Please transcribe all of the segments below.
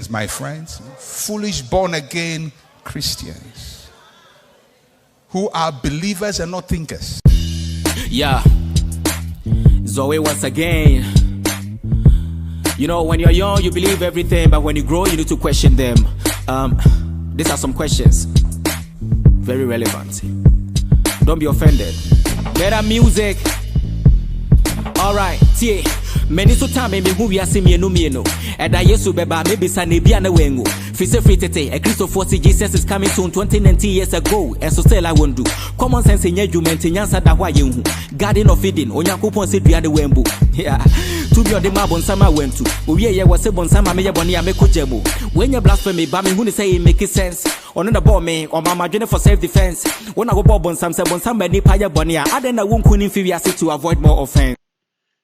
My friends, foolish born-again Christians who are believers and not thinkers. Yeah, Zoe once again. You know, when you're young, you believe everything, but when you grow, you need to question them. These are some questions, very relevant. Don't be offended. Better music. All right, tie. Many so time me who we are see me no. And I yesu beba maybe sanebia na wengo. Fise free tete, a Christ of 40 Jesus is coming soon 20 years ago. And so still I won't do. Common sense in judgment in yansa da why you. Garden of feeding, onyankopon se dua de wembu. Yeah. To be on the map on sama went to. Oye ye was on sama me boni ameko jemo. When you blasphemy, ba me who say it make sense. On the ball me or mama journey for self defense. When I go bob on some many paya bonia, I then I won't couldn't to avoid more offense.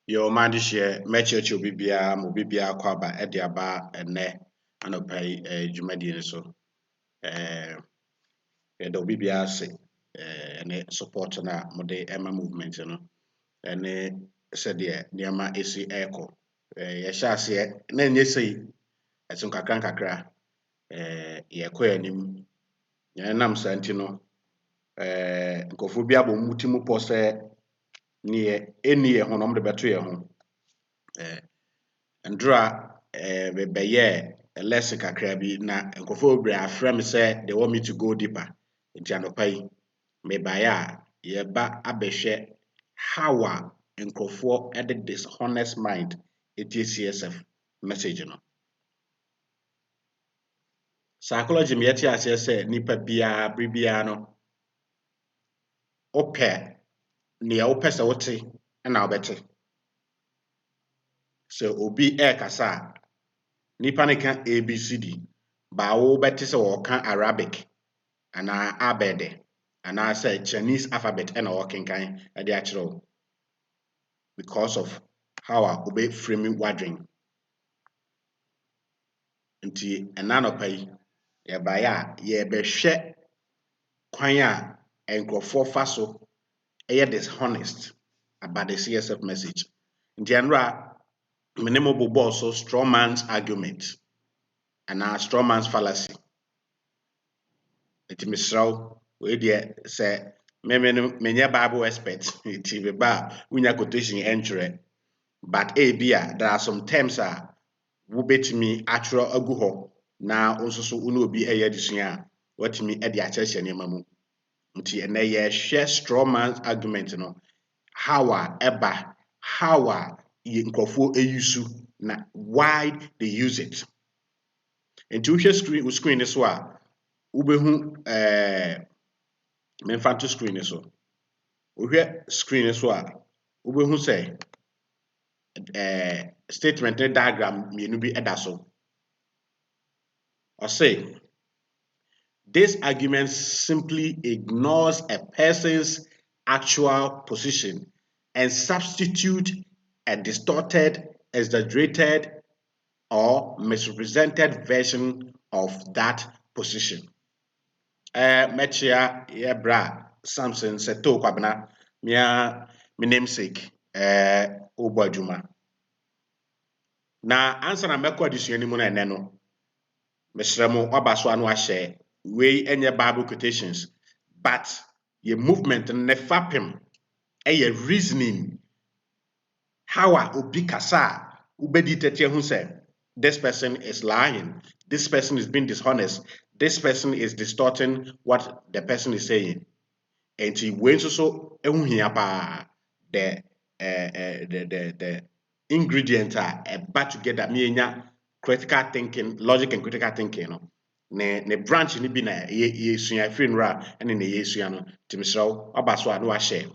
Your man this year, church will be mobibia kwaba ediaba ene anopai jumadi so the bibia say ene support na mode Emma movement no ene said ye niama esi echo ye sha se na enye sei esun kakra ye ko anim ye nam santi no nkofo bi abom mutimu pose niye eniye honom de beto ye ho ndra beye lesson kakra bi na nkofo obre afrem say they want me to go deeper nti anopai me baya ye ba abehwe how a nkofo the dishonest mind CSF message no psychology me yeti ase say nipa bia bribia no ope ne opese wote na obete so obi kasa nipa ne kan ABCD ba wo bete se wo kan Arabic ana abede ana say Chinese alphabet na wo kenkan e dey akiro because of how a obe framing wadring. Nti enanopa yi ye ba ya ye be hwe kwan a enkrofo fa so dishonest about the CSF message. Nti enra minimo bobo so straw man's argument and a straw man's fallacy. Nti misraw we de say menye Bible expert nti be ba unya quotation entry but bia there are some terms a wobetimi atro agu ho na onsoso unu obi desua watimi de akyerɛkyerɛ nneɛma mu nti ene ye share straw man's argument no how a eba how a nkrofo use na why they use it nti wohwɛ screen so a wobehu memfa to screen so wohwɛ screen so a wobehu say statement diagram mienu bi eda so or say this argument simply ignores a person's actual position and substitute a distorted, exaggerated, or misrepresented version of that position. Mechia Yebra Samson Seto Kwabena Mia my namesake Ubajuma. Na answer na meko adisua ni mu na eneno. Mesremo obaso anu ahye we enye Bible quotations but ye movement ne fapem ye reasoning how a obi kasa ubedi tetie hu say this person is lying, this person is being dishonest, this person is distorting what the person is saying. And he went so ehu hia pa the ingredient are back together me critical thinking, logic and critical thinking no. Ne branch ni bi na ye sua free nra ene ne ye sua no timisraw obaso anu a share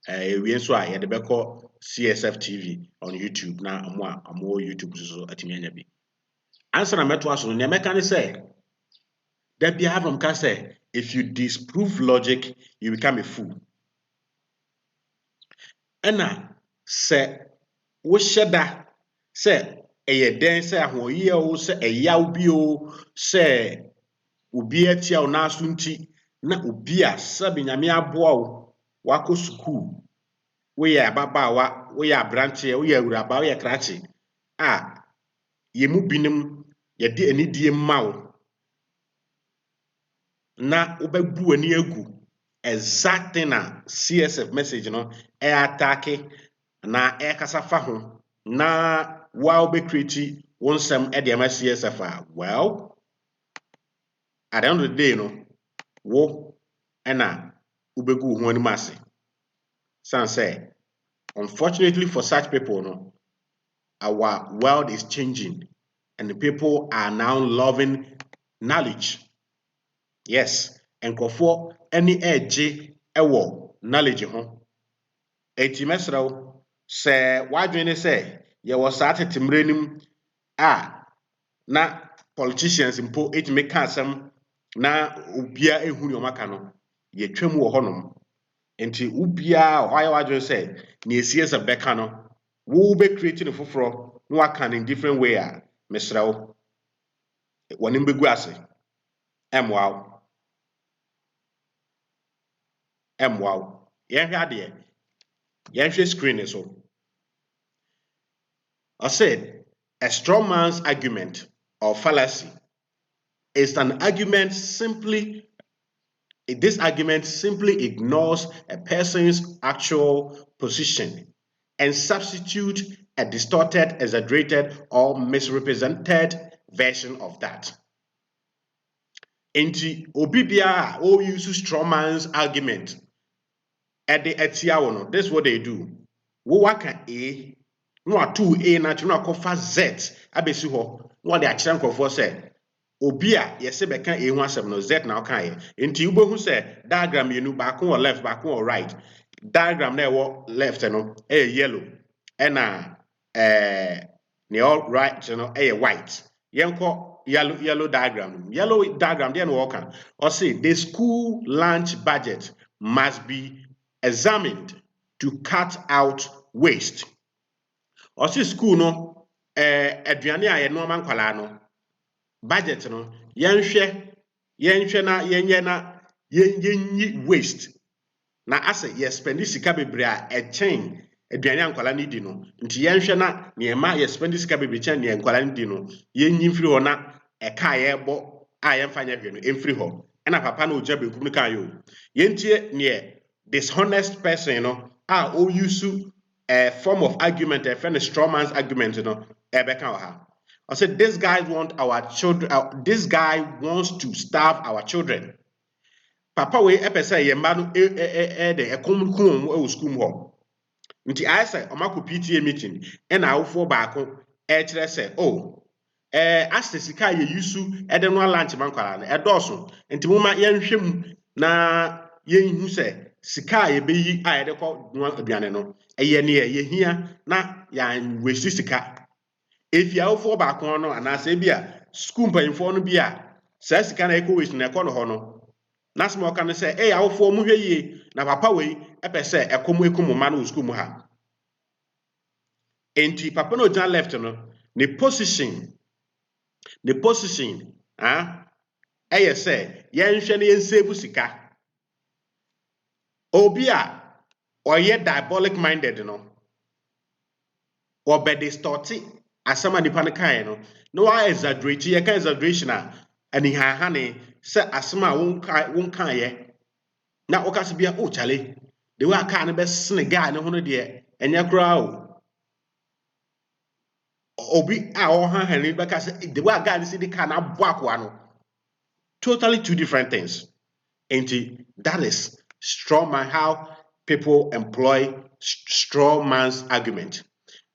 we nso a ye de beko CSF TV on YouTube na amo YouTube so atimi anya bi answer na meto aso ne meka ne say that be have can say if you disprove logic you become a fool ena say wo sheda say eye den say ahoye o say eyaw bi o say obi atia o na aso nti na obi a sabe nyame aboa o wako school we ya ababaawa we ya branche we ya uraba we ya krachi yemu binim ye de anidie mawo na obabu ani agu exactly na CSF message no attack na kasa fa ho na wa be create wonsam de ma CSF well at the end of the day no wo na ubegu ho anim ase san say unfortunately for such people no our world is changing and the people are now loving knowledge. Yes, enkofo any edge ewo knowledge ho. Eti mesraw se wadwene se ye wo sa tetemre nim na politicians mpo etime ka asem na obia ehunu omaka no ye twam wo honom. Enti ubia why wadwene se na esiese beka no wo be creating foforo no waka in different way mesraw wonim begu ase emwaw yenhwe ade yenhwe screen so I said a straw man's argument or fallacy is an argument this argument simply ignores a person's actual position and substitute a distorted, exaggerated, or misrepresented version of that. Enti obi bia o use straw man's argument at the etiawo no this is what they do wo waka a no atu a na no akofa z abesi ho no de akire nkofo say obi a yese beka a ho asem no z na oka ye enti ubohu say diagram yenu ba ko left ba ko right diagram na wo left no yellow na ne all right no white yenko yellow diagram there no work or say the school lunch budget must be examined to cut out waste Ɔsi school no aduane a yɛn nneɛma nkwalaa no budget no yɛnhwɛ na yɛnyɛ na yɛnyi waste na ase yɛ spend sika bebree a ɛkyɛn aduane a nkwalaa no di no nti yɛnhwɛ na nneɛma yɛ spend sika bebree kyɛn nneɛma nkwalaa no di no yɛnyi mfiri hɔ na ɛka a yɛbɔ a yɛmfa nyɛ hwɛ no ɛmfiri hɔ ɛna papa no ogya benkum no kaa yɛ o yɛntie neɛ dishonest person no a ɔuse a form of argument a friend straw man's argument no ɛbɛka wɔ ha. I said this guy want our children this guy wants to starve our children. Papa we epese ye ma no de ekom kum e school hɔ. Nti I say omako PTA meeting e na awofo baako e kire say oh ase sika ye yusu e de no lunch man kwara no e dɔɔso nti moma ye nhwɛ mu na ye hu say sika ye beyi a ye de kɔ no aduane no ye ne ye hia na ya wesi sika. If you have four back on and I say, school paying for no beer, says can I go with Necono Hono. Nasmo can say, hey, our four movie ye, na papa way, epe say, a come man who's come ha. And Papa no John left no, the position, I say, yen shani and sebusika. Obia, or yet diabolic minded, no, or be distorted. Asama nipa ne kan no no wa exaggerate ye kan exaggeration ani hahane se asama won kan ye na okase bia o chale de wa kan ne be sene guy ne hono de enya kura o obi a o hahane be ka se de wa guy ne se de kan abo akwa no totally two different things. And that is straw man, how people employ straw man's argument.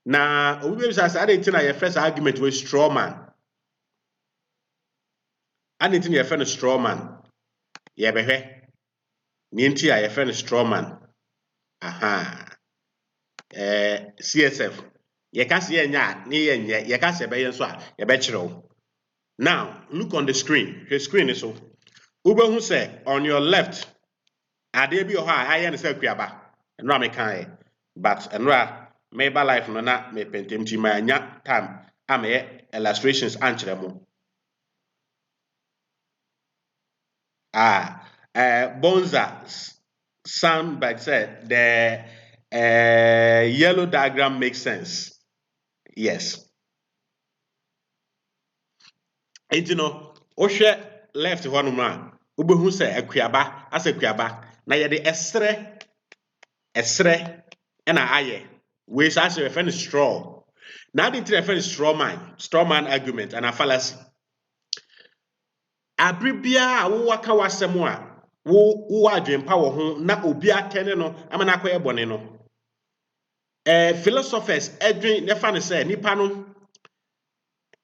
Now, we say I didn't think your first argument was straw man. I didn't think your friend straw man. Yeah, behe. Ninti your friend straw man. Aha. CSF. You can see you can say now look on the screen. The screen is so. Uber who say on your left, Adebi or I understand Kuyaba. And Rami Kai. But and maybe life no na me pentem ti ma nya time ame illustrations ankyere mo Bonza soundbite said the yellow diagram makes sense. Yes. And you know ohwe left one man ubehu say akuaba ase akuaba na ye de esre na aye we say a friend straw. Now the three friend straw man argument and a fallacy. Abribia wo waka wasem a wo adwempa wo ho na obi atene no amana akoye bone no. Philosophers edwin nefa ne say nipa no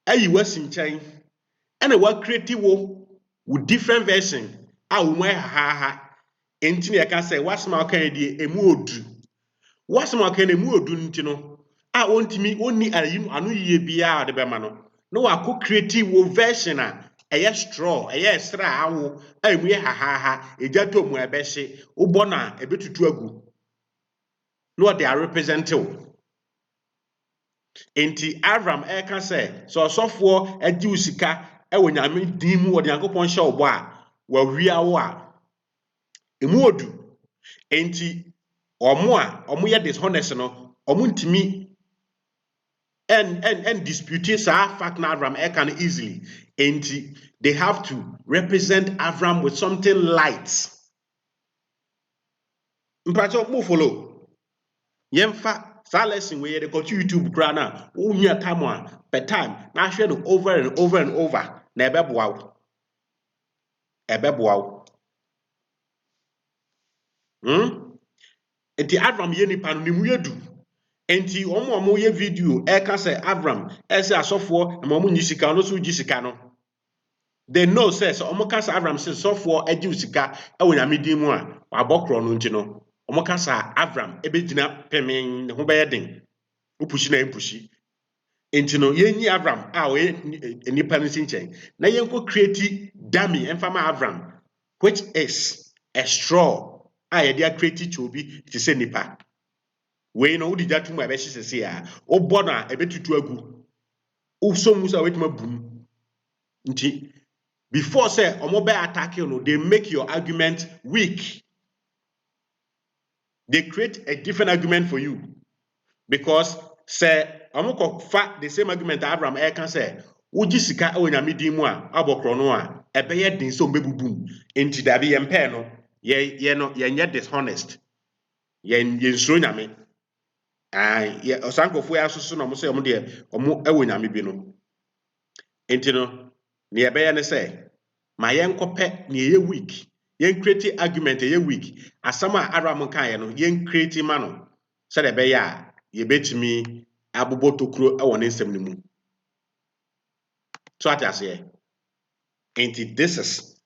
ayi wasi nkyɛn ɛna wa create wo with different version a wo ha enti ne ka say wasema aka die emu odu wasema aka ne emu odu nti no a ontimi onni ayi anu yie bia de bema no no wa ko create wo version a eye straw eye sra awo emu ye ha ejato mu ebehye ubo na ebetutu agu no they are representative. Enti Avram eka say so osofo agi usika e wonyame din mu wode Yankopon hye obo a wa wia wo a emu odu. Enti omo ye dishonest no omo ntimi and dispute sa fact na Avram eka no easily. Enti they have to represent Avram with something light. Mpacho mo follow yemfa sa lesson we dey go to YouTube kra na wo nya time a per time na hwe no over and over and over na ebeboa wo enti Avram ye nipa no nimu yedu enti omo ye video e ka say Avram e say asofo na omo nyisika no so gisika no they know says omo ka say Avram say sofo agi usika e wo nyame din mu a wabokro no nti no omo ka say Avram ebegina pemen ho be den upushi na impushi enti no yenyi Avram a we nipa no sinchen na yenko create dummy enfama Avram which is a straw a ye dia create chobi ti se nipa we no udi jatu ma be hye ya obo na ebetutu agu so musa wetima bum nti before say omo be attack you no they make your argument weak. They create a different argument for you because say omo ko fa the same argument Abraham can say uji sika e onyame din mu a abokro no a ebeye din so mbebubum enti da bi yempe no ye no ye nye dishonest ye nsuro nyame ye osankofo ya soso no mo say omo de omo e wonyame bi no enti no ne ebeye ne say ma yenkopɛ ne ye weak yen create argument ye weak asama Abraham kan ye no yen create ma no say de be ya ye betimi abobo tokuro e won nsɛm ne mu so atase enti this is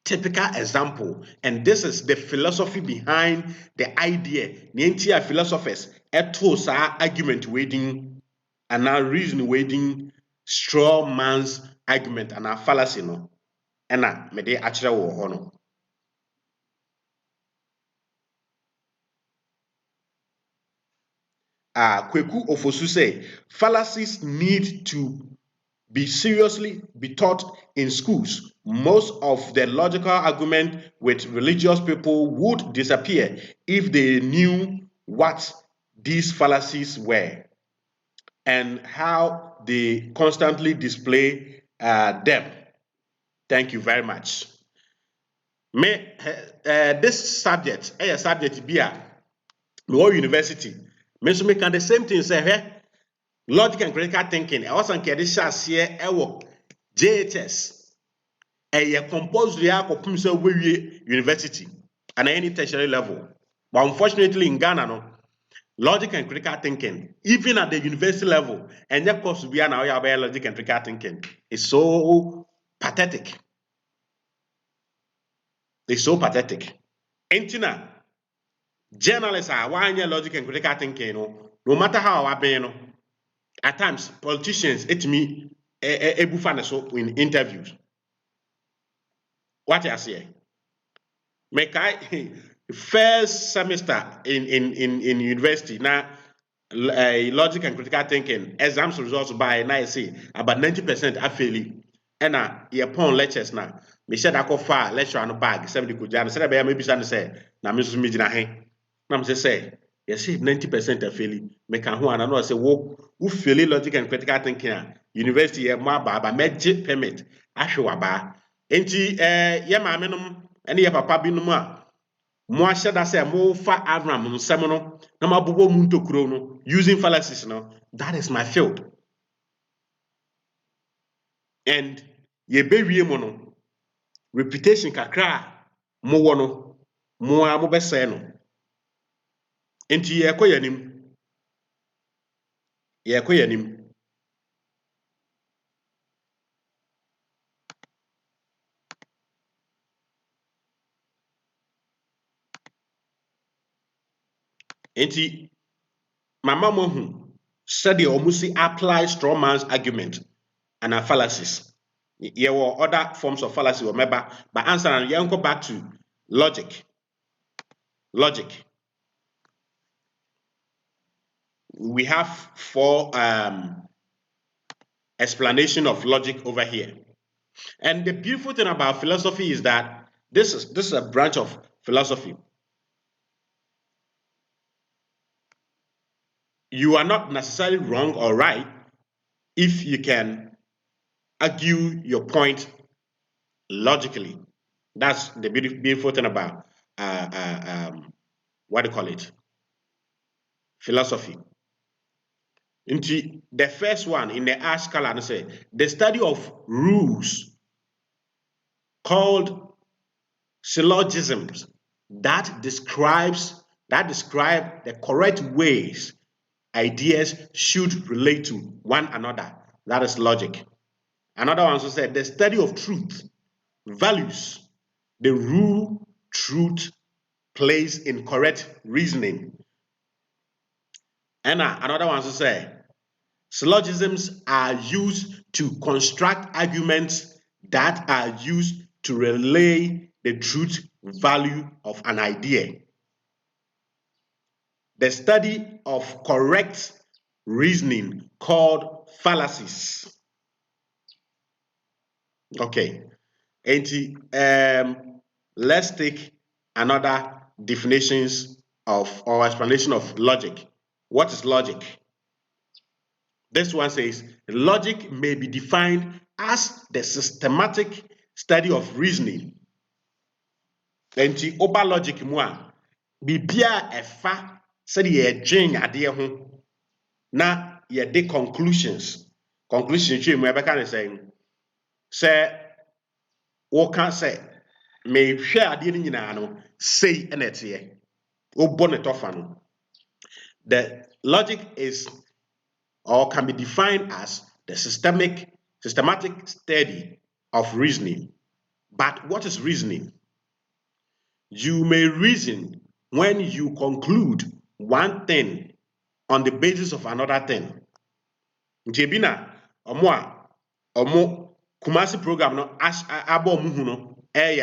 typical example and this is the philosophy behind the idea ne ntia philosophers eto sa argument waiting and now reason waiting straw man's argument and a fallacy no ena me de akyerɛ wo hɔ no Kweku Ofosu say fallacies need to be seriously be taught in schools. Most of the logical argument with religious people would disappear if they knew what these fallacies were and how they constantly display them. Thank you very much. This subject, a subject be a university. Me so make the same thing say logic and critical thinking. I was on Kedisha here JHS. A compulsory akopum say we university and any tertiary level. But unfortunately in Ghana no logic and critical thinking even at the university level and that course be now logic and critical thinking is so pathetic. It's so pathetic. Entina journalists are one logic and critical thinking no matter how I be at times politicians it me ebufa so in interviews. What I say? Make I first semester in university now logic and critical thinking exams results by now I say about 90% are failing. And your upon lectures now. Me said I go far lecture on bag 70 could jam said I maybe say na me so me jina he. Na me say yes 90% are failing. Make an one and I say who failing logic and critical thinking university e mo ba meje permit ahwe waba. Enti ye maame nom ene ye papa bi nom a mo ahye da say mo fa Avraham'S no na mabobo mu ntokuro no using fallacies no that is my field. And ye bewie mo no reputation kakra mo wo no mo a mo bese no enti ye koyanim enti mama mo hu said the omusi apply straw man's argument and fallacies. There were other forms of fallacy remember but answer and you go back to logic. We have 4 explanation of logic over here. And the beautiful thing about philosophy is that this is a branch of philosophy. You are not necessarily wrong or right if you can argue your point logically. That's the beautiful thing about what do you call it? Philosophy. Into the first one in the Ash Scala, say the study of rules called syllogisms that describe the correct ways ideas should relate to one another. That is logic. Another one also said the study of truth, values, the role truth plays in correct reasoning. And another one also said syllogisms are used to construct arguments that are used to relay the truth value of an idea. the study of correct reasoning called fallacies. Okay, and let's take another definitions of or explanation of logic. What is logic? This one says logic may be defined as the systematic study of reasoning. Enti oba logic mu a bibia efa said ye dwen ade ho na ye de conclusions twe mu ebeka ne say wo ka say me hwe ade ni nyina no sei na ete obo ne tofa no. The logic is or can be defined as the systematic study of reasoning. But what is reasoning? You may reason when you conclude one thing on the basis of another thing. Njebina omo Kumasi program no abo muhu no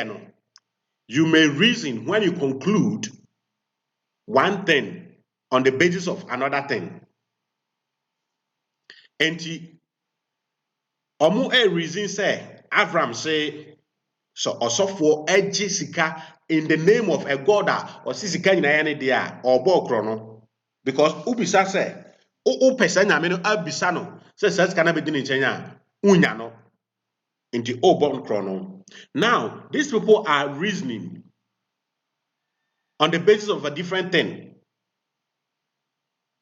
no. You may reason when you conclude one thing on the basis of another thing. Enti omo reason say Avram say so osofo eje sika in the name of a god or sika nyina ya ne dia obo okro no because ubisa say o pesa nyame no abisa no say sika na be di ne nchenya unya no into obo okro no. Now these people are reasoning on the basis of a different thing.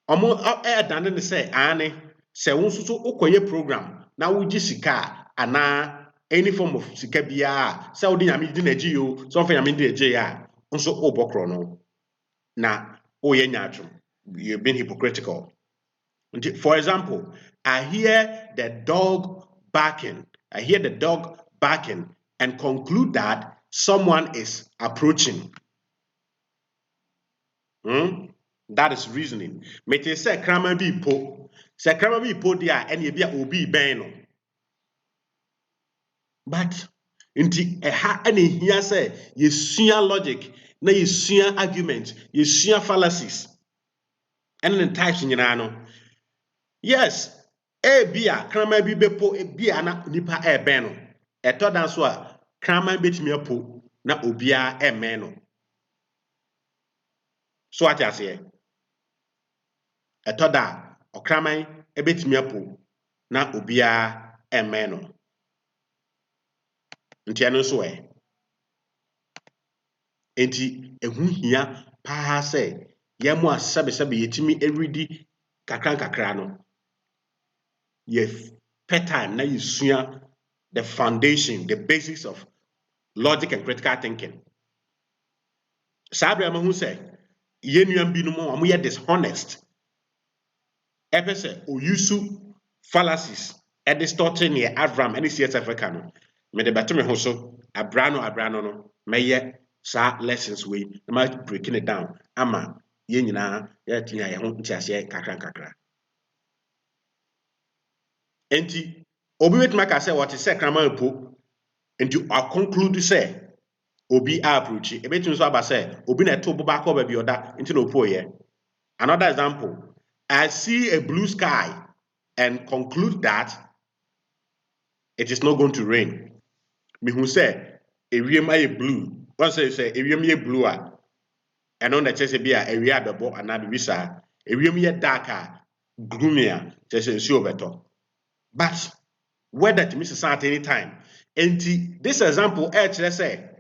Omo dane ne say ane say won so okoye program na wuji sika ana any form of sika bia say odi nyame di na gi yo so fa nyame di agi ya nso obokro no na oye nyaatwo. You've been hypocritical. For example, I hear the dog barking and conclude that someone is approaching. That is reasoning. Mete say krama bi po dia ene bia obi ben no. But inti eha ene hia say yesua logic na yesua argument, yesua fallacies. And the types nyina no. Yes, bia krama bi bepo bia na nipa ben no. Eto dan so a krama betimi apo na obia men no. So what you say? Eto da okraman ebetimi apo na obia men no. Nti eno so enti ehu hia pa say yemu asabe yetimi eridi kakra no. Ye time na yesua the foundation, the basics of logic and critical thinking. Sabra who say yenuam bi no mo amoye dishonest. Epe say oyusu fallacies e distorting ye Avram any CS Africa no. Me de beto me ho so abrano no meye sa lessons we na breaking it down ama ye nyina ye tinya ye ho ntiase kakra. Enti obi wet maka say what is say krama po enti I conclude say obi approach e betim so aba say obi na eto boba ko ba bi oda enti no po ye. Another example, I see a blue sky and conclude that it is not going to rain. Me who say ewiem aye blue. One say ewiem ye blue a eno na chese bia ewia bebo ana bi sa ewiem ye dark a gloomy a chese nsi obeto. But whether to miss at any time. And this example, let's say,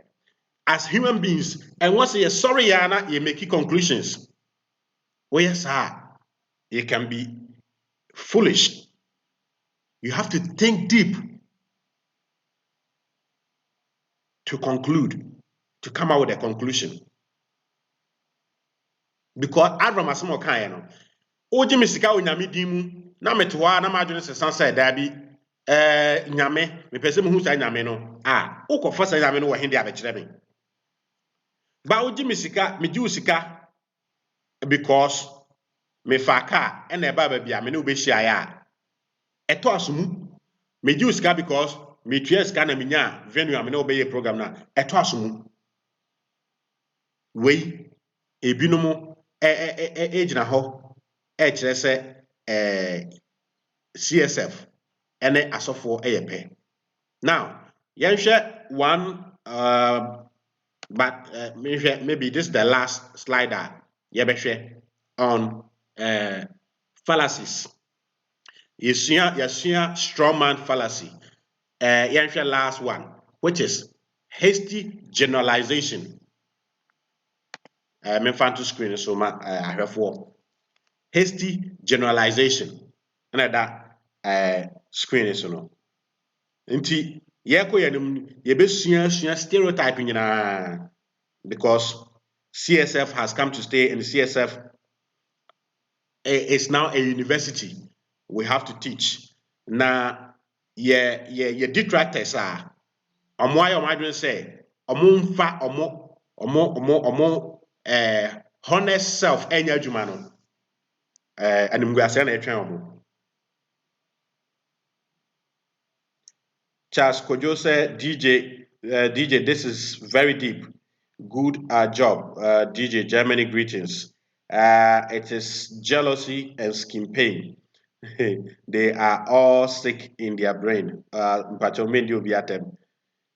as human beings, and once you're sorry, Yana, you make conclusions. Well, yes, sir, you can be foolish. You have to think deep to conclude, to come out with a conclusion. Because Avram asmo kan no, oji misika onyame dimu, na metwa na madwene sesan say dabi nyame me pese me hu sa nyame no ukofa sa nyame no wo hende abekire me ba oji misika me ji usika because me fa car e na eba ba bia me ne obehia ya eto asomu me ji usika because me tua sika na me nya venue am ne obeye program na eto asomu we ebinom gyina hɔ ɛkyerɛ sɛ CSF ɛne asɔfoɔ ɛyɛ pɛ. Now yɛnhwɛ one but maybe this is the last slide that yɛbɛhwɛ on fallacies. Yɛsua strong man fallacy. Yɛnhwɛ last one, which is hasty generalization. Memfa to screen so ma ahwɛfoɔ. Hasty generalization. And that screen so no. Nti yɛkɔ yɛnum yɛbɛsua stereotype nyinaa because CSF has come to stay and CSF is now a university. We have to teach. Na ye detractors are ɔmo ayɛ ɔmo adwene sɛ ɔmo mfa ɔmo honest self ɛnyɛ adwuma no animguase na ɛtwɛn ɔmo. Charles Kojo said, DJ, this is very deep. Good job, DJ. Germany greetings. It is jealousy and skin pain. They are all sick in their brain.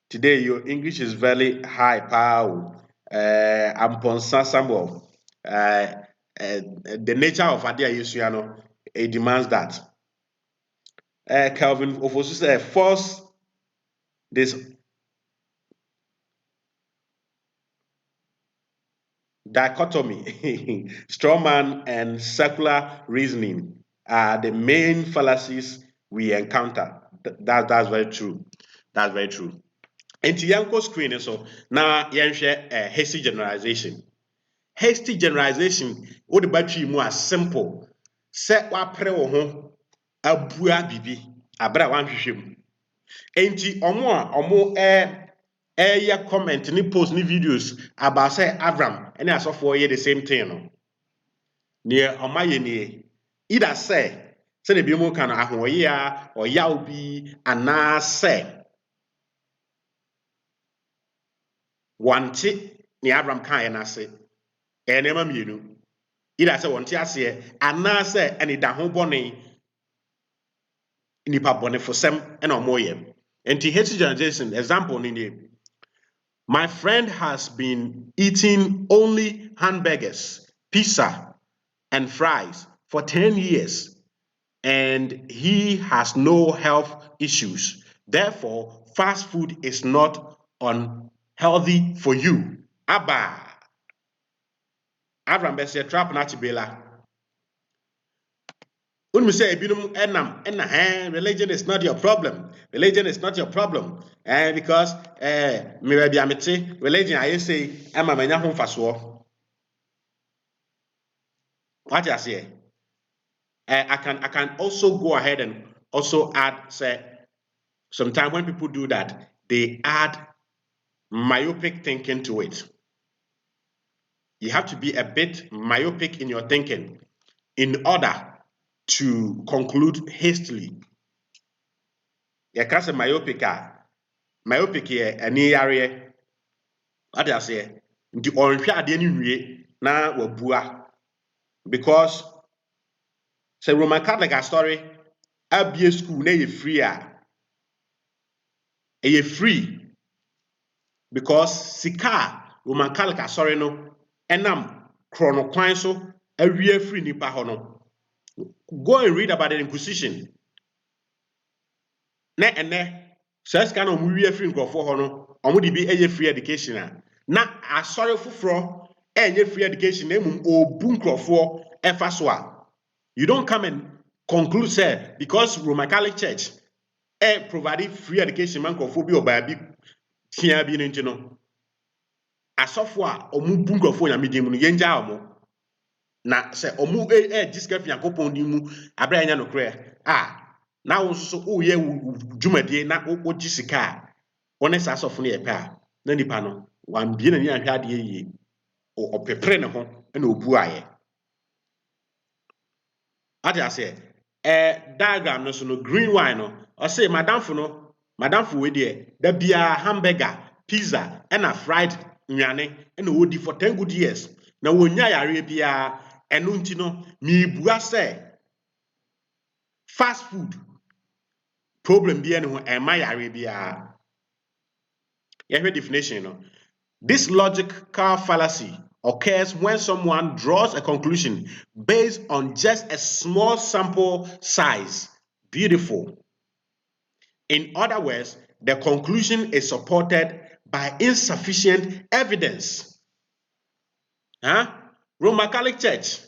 Today, your English is very high, power. Amponsa Samuel. The nature of Adia Yusiano, it demands that. Calvin Ofosu said, force this dichotomy, strawman and circular reasoning are the main fallacies we encounter. That's very true. That's very true. And to screen so now share hasty generalization. Hasty generalization, what the battery more simple. Set wa pre wo ho abua bibi abra wan hwehwem. Enti omo yeah, comment ni post ni videos about say Avram and asofo ye the same thing no. Near omaye nie either say the bi mu kan ahoye a oyaw bi ana say wante ni Avram kan na say enema mienu either say wante ase ana say ani da ho bone nipa bone fosem na omoye. Enti hate generalization example ni my friend has been eating only hamburgers, pizza, and fries for 10 years, and he has no health issues. Therefore, fast food is not unhealthy for you. Abba. Avraham'S say trap na chibela. Say religion is not your problem. Religion is not your problem. Because religion I say what I say. I can also go ahead and also add say sometimes when people do that, they add myopic thinking to it. You have to be a bit myopic in your thinking in order to conclude hastily. You can't say myopic here any area. What I say, the orange ade na wabua because say Roman Catholic story abie school na ye free because sika Roman Catholic story no enam chrono kwan so awie free nipa ho no. Go and read about the Inquisition. Says kind of movie free for hono, or would be a free education. Now, I sorry for free education, or boom for FSWA. You don't come and conclude, say, because Roman Catholic Church provided free education, man, for be or by a big here being in general. A software or boom for your medium, yenja. Na say omu discuss Yakopon di mu abranya no kre na wo so o ye dwumadie na o gisika honest asofo no ye pa na nipa no wan bie na ni ahwa de yie o pepre ne ho na obu aye ade ase diagram no so no green wine no o say madamfo we de da bia hamburger pizza and a fried nwane and o di for 10 good years na wonya yare bia eno nti no me bua say fast food problem bia ne ho ema yare bia. Yehwe definition no. This logical fallacy occurs when someone draws a conclusion based on just a small sample size. Beautiful. In other words, the conclusion is supported by insufficient evidence. Roman Catholic Church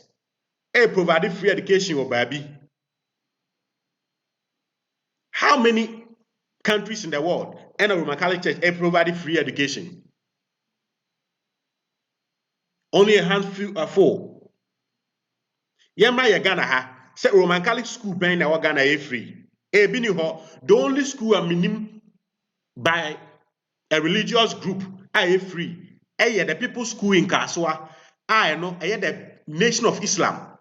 provide free education or baby. How many countries in the world and a Roman Catholic Church provide free education? Only a handful. Yema ya Ghana ha say Roman Catholic school ben na Ghana free. Ebi ni ho the only school a minim by a religious group free. The People's School in Kaswa. The Nation of Islam.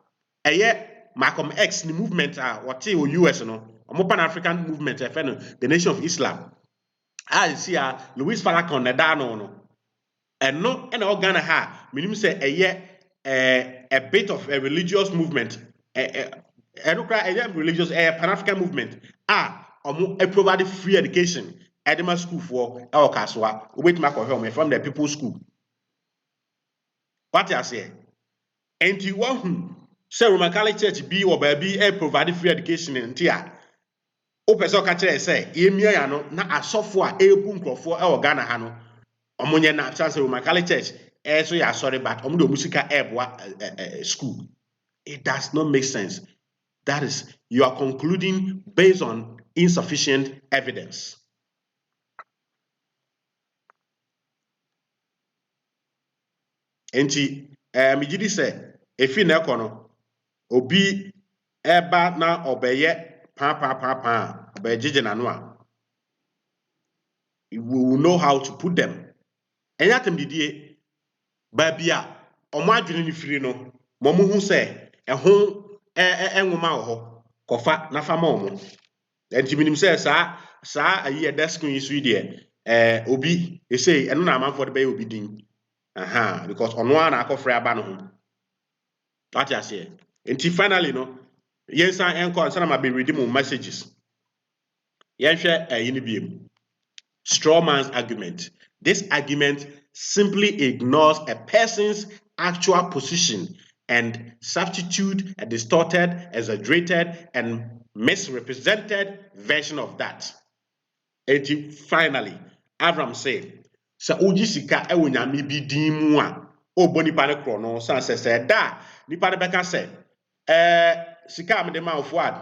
Malcolm X the movement what US no. Pan-African movement the Nation of Islam. See Louis Farrakhan Nedano no. And no and Ghana ha minim say a bit of a religious movement. Religious Pan-African movement. Provide free education. Edema school for our Kaswa, wait home from the People's School. What I say? And you want say Roman Catholic Church be or baby provide free education in Tia. Opeso catcher say, Emia no na a software boom for our Ghana Hano. Omonia na chance Roman Catholic Church. So yeah, sorry, but Omudo Musica school. It does not make sense. That is, you are concluding based on insufficient evidence. Enti mejidi se efi na ekono obi eba na obeye pa obejeje nanu a we will know how to put them. Enya tem didie ba bia omo adwene ni firi no mo hu se eho enwoma wo ho kofa na fama omo. Enti minim se saa ayi desk yi so de obi say eno na amanfo de be obi din. Because on one I free abano. What I say. Until finally, no, yes, I am concerned about reading messages. Yes, share a unibium. Straw man's argument. This argument simply ignores a person's actual position and substitute a distorted, exaggerated, and misrepresented version of that. Until finally, Avram said, sa oji sika ewo nyame bi din mu a obo nipa ne kro no san se da nipa ne beka se sika me de ma ofuad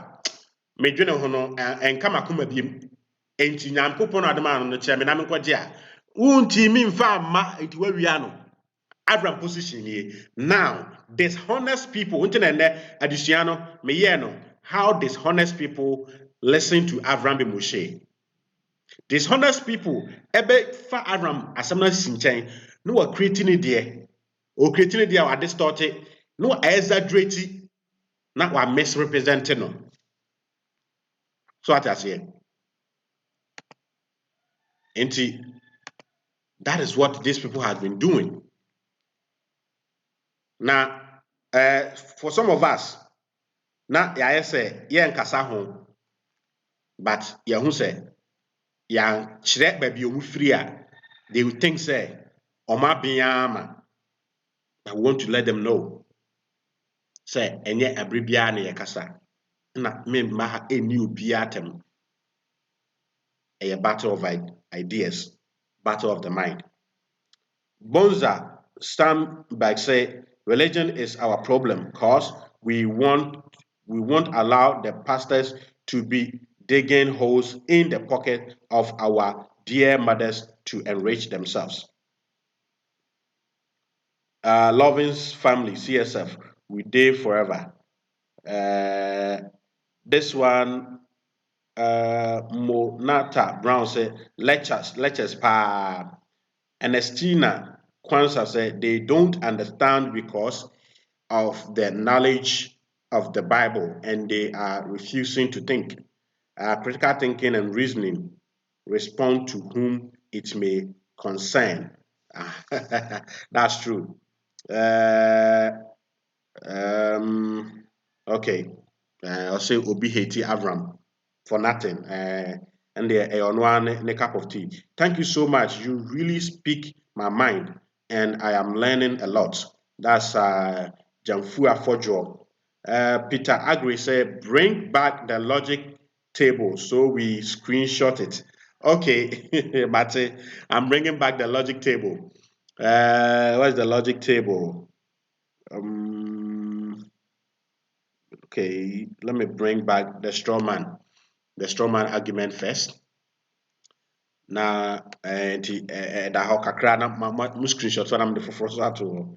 medwene ho no enka makoma biem enti nyankopon adema no kire me na me kwaje a unti mi mfa ma enti wawia no Abraham position here. Now dishonest people unti na ne adusua no me ye no how dishonest people listen to Abraham be Moshe. Dishonest people ebe fa Avram asamna sinchen no wa creating it there or creating it there wa distorted no exaggerate na wa misrepresenting no. So what I say that is what these people have been doing. Now for some of us na ya say ye nkasa ho but ya hu say ya chire baby omu free a they will think say Oma biyama. I want to let them know. Say enye abribia na yakasa. Na me ma eni obi atem. A battle of ideas, battle of the mind. Bonza stand back say religion is our problem because we won't allow the pastors to be digging holes in the pocket of our dear mothers to enrich themselves. Loving's family, CSF, we day forever. This one, Monata Brown said, lectures, pa. Ernestina Kwanzaa said, they don't understand because of the knowledge of the Bible and they are refusing to think. Critical thinking and reasoning respond to whom it may concern. That's true. Uh, okay. I'll say Obi Haiti Avram for nothing. And the one cup of tea. Thank you so much. You really speak my mind, and I am learning a lot. That's Jamfua Fojo. Peter Agri said, bring back the logic table so we screenshot it. Okay, Mate, I'm bringing back the logic table. Where's the logic table? Okay, let me bring back the straw man argument first. Na da hɔ kakra na mo screenshot so na mo de foforɔ so ato hɔ.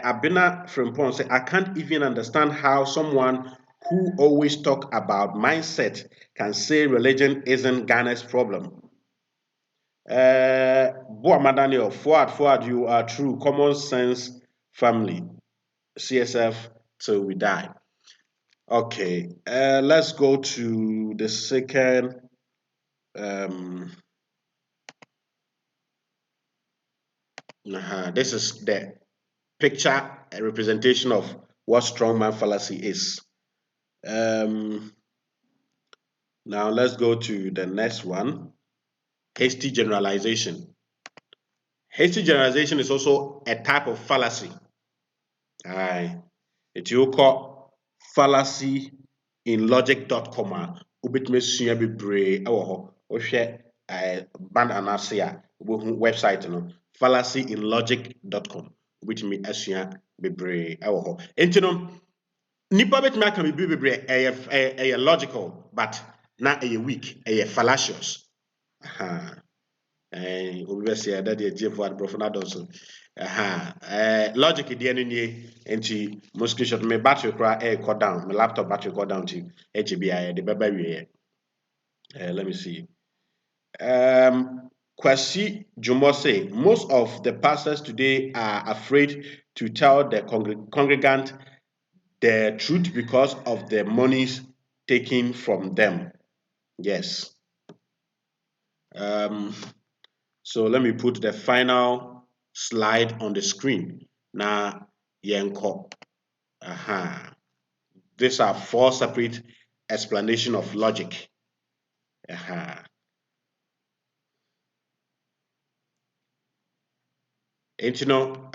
Abena Frimpong say, I can't even understand how someone who always talk about mindset can say religion isn't Ghana's problem. Boa Daniel, forward, you are true common sense family. CSF till we die. Okay, let's go to the second. This is the picture a representation of what strongman fallacy is. Now let's go to the next one. Hasty generalization. Hasty generalization is also a type of fallacy. It you call fallacy in logic.com. Ubitme suya bebre ewo ho. Ohwe band anasia website no fallacy in logic.com. Ubitme asua bebre ewo ho. Enti no nipa betime aka bebre eye logical but na eye weak, eye fallacious. Obi bɛ sɛ ɛda deɛ tie fo adborɔfo no adɔso logic deɛ no nie nti mo screenshot me battery koraa ɛrekɔ down, my laptop battery kɔ down nti ɛgye biara yɛde bɛba wieɛ. Let me see. Kwasi Jumo say most of the pastors today are afraid to tell the congregant the truth because of the monies taken from them. Yes. So let me put the final slide on the screen. Now, yenko. These are 4 separate explanations of logic. And you know,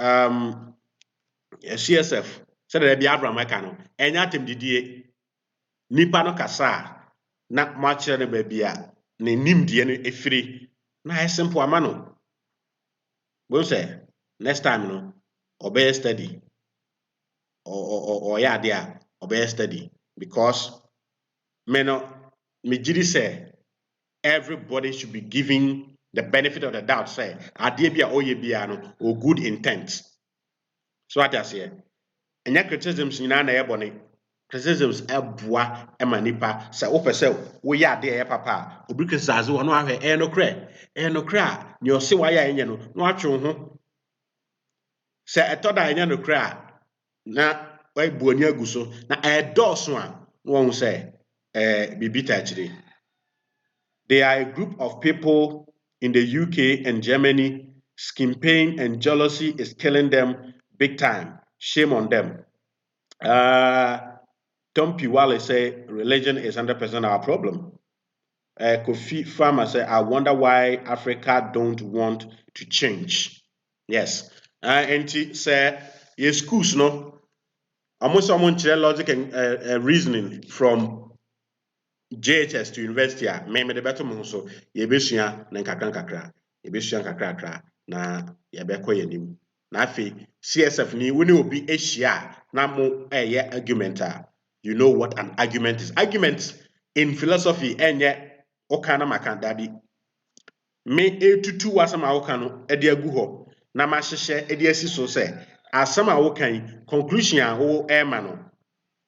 CSF said that the Abraham Ekano, and yatim didie, nipa no kasa, na machi ne babia, ne nim die no efiri, na simple amano. We say next time no obey study or yeah there obey study because me gidi say everybody should be giving the benefit of the doubt say ade bia oye bia no or good intent. So what I say enya criticisms nyina na yebone criticisms eboa ema nipa say wo pese wo ya ade e papa obi criticize wo no ahwe no kra ne o se wa ya enye no no atwe ho. Se etoda enya no kra na why buoni aguso na edoso a won say bibita chire. They are a group of people in the UK and Germany. Campaign and jealousy is killing them big time. Shame on them. Tom Piwale say religion is 100% our problem. Kofi Farmer say I wonder why Africa don't want to change. Yes. And say yes, schools no. Almost someone share logic and reasoning from JHS to university a me de beto mo so ye besua na nkakra ye nkakra na ye bekọ yanim na afi CSF ni woni obi ehia na mo argument you know what an argument is. Argument in philosophy enye oka na maka dabi me etutu wasam a oka no e de agu ho na ma hyehye e de asi so say asam a wokan conclusion a wo ema no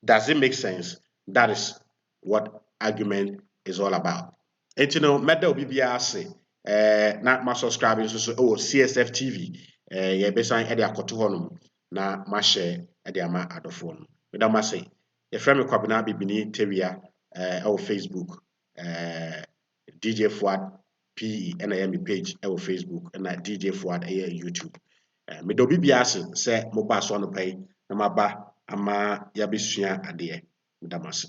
does it make sense? That is what argument is all about. And you know, medal BBR say, not my subscribing so CSF TV, yeah, besan Eddie Akotuhonum, na my share Eddie Ama Adophone. Without my say, a friend of Kwabina Bibini Teria, our Facebook, DJ Fuad PE, and I am page, our Facebook, and DJ Fuad, YouTube. meda obi bi ase sɛ moba so anɔpa yi na maba ama yɛabɛsua adeɛ. Meda mo ase.